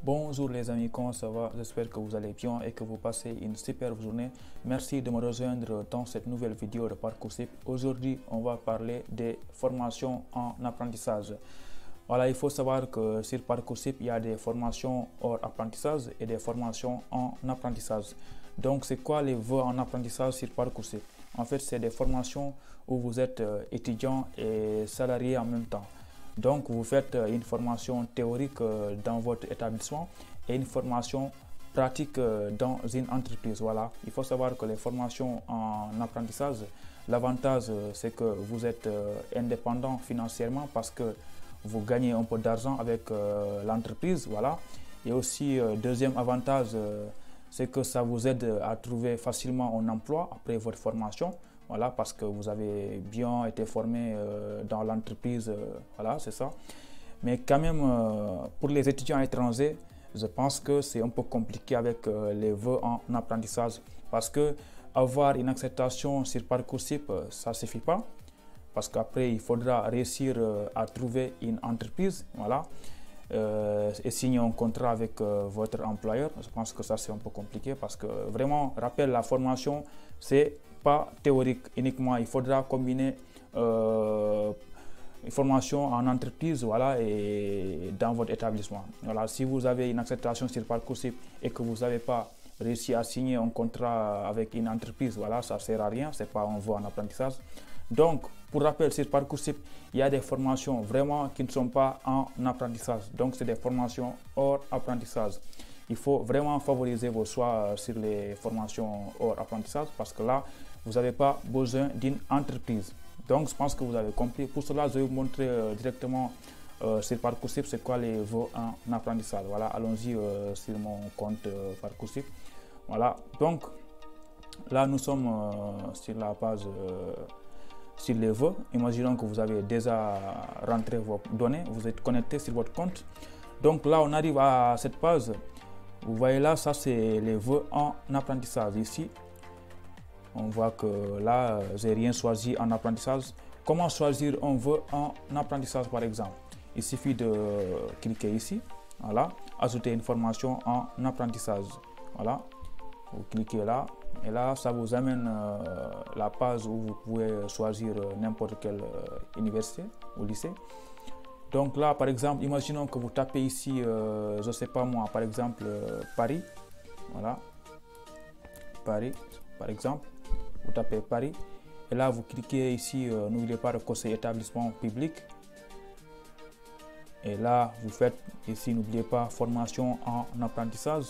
Bonjour les amis, comment ça va? J'espère que vous allez bien et que vous passez une superbe journée. Merci de me rejoindre dans cette nouvelle vidéo de Parcoursup. Aujourd'hui, on va parler des formations en apprentissage. Voilà, il faut savoir que sur Parcoursup, il y a des formations hors apprentissage et des formations en apprentissage. Donc, c'est quoi les vœux en apprentissage sur Parcoursup? En fait, c'est des formations où vous êtes étudiant et salarié en même temps. Donc, vous faites une formation théorique dans votre établissement et une formation pratique dans une entreprise. Voilà, il faut savoir que les formations en apprentissage, l'avantage c'est que vous êtes indépendant financièrement parce que vous gagnez un peu d'argent avec l'entreprise. Voilà, et aussi deuxième avantage, c'est que ça vous aide à trouver facilement un emploi après votre formation. Voilà, parce que vous avez bien été formé dans l'entreprise, voilà, c'est ça. Mais quand même, pour les étudiants étrangers, je pense que c'est un peu compliqué avec les vœux en apprentissage. Parce que avoir une acceptation sur Parcoursup, ça ne suffit pas. Parce qu'après, il faudra réussir à trouver une entreprise, voilà, et signer un contrat avec votre employeur. Je pense que ça, c'est un peu compliqué parce que vraiment, rappelle, la formation, c'est pas théorique uniquement, il faudra combiner une formation en entreprise, voilà, et dans votre établissement. Voilà, si vous avez une acceptation sur Parcoursup et que vous n'avez pas réussi à signer un contrat avec une entreprise, voilà, ça ne sert à rien, c'est pas un vœu en apprentissage. Donc, pour rappel, sur Parcoursup, il y a des formations vraiment qui ne sont pas en apprentissage. Donc, c'est des formations hors apprentissage. Il faut vraiment favoriser vos choix sur les formations hors apprentissage parce que là, vous n'avez pas besoin d'une entreprise. Donc, je pense que vous avez compris. Pour cela, je vais vous montrer directement sur Parcoursup c'est quoi les vœux en apprentissage. Voilà, allons-y sur mon compte Parcoursup. Voilà, donc là, nous sommes sur la page sur les vœux. Imaginons que vous avez déjà rentré vos données, vous êtes connecté sur votre compte. Donc là, on arrive à cette page. Vous voyez là, ça c'est les vœux en apprentissage. Ici, on voit que là, j'ai rien choisi en apprentissage. Comment choisir un vœu en apprentissage par exemple? Il suffit de cliquer ici, voilà, ajouter une formation en apprentissage. Voilà, vous cliquez là et là, ça vous amène la page où vous pouvez choisir n'importe quelle université ou lycée. Donc là, par exemple, imaginons que vous tapez ici, je ne sais pas moi, par exemple, Paris. Voilà, Paris, par exemple. Vous tapez Paris. Et là, vous cliquez ici, n'oubliez pas le conseil établissement public. Et là, vous faites ici, n'oubliez pas formation en apprentissage.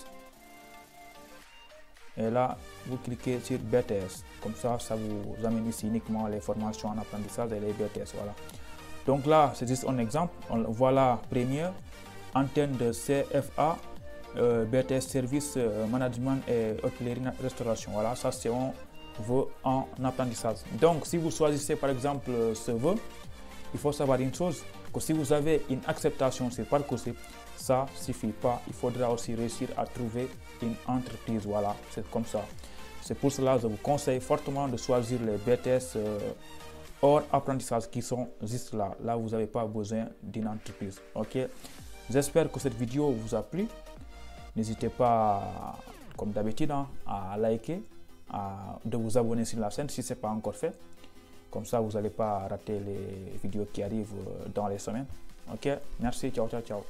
Et là, vous cliquez sur BTS. Comme ça, ça vous amène ici uniquement les formations en apprentissage et les BTS. Voilà. Donc là, c'est juste un exemple. Voilà, première, antenne de CFA, BTS Service, Management et Hôtellerie Restauration. Voilà, ça c'est un vœu en apprentissage. Donc, si vous choisissez par exemple ce vœu, il faut savoir une chose, que si vous avez une acceptation sur Parcoursup, ça ne suffit pas. Il faudra aussi réussir à trouver une entreprise. Voilà, c'est comme ça. C'est pour cela que je vous conseille fortement de choisir les BTS hors apprentissage qui sont juste là. Là, vous n'avez pas besoin d'une entreprise. Ok, j'espère que cette vidéo vous a plu. N'hésitez pas, comme d'habitude, à liker, de vous abonner sur la chaîne si ce n'est pas encore fait. Comme ça, vous n'allez pas rater les vidéos qui arrivent dans les semaines. Ok, merci, ciao, ciao, ciao.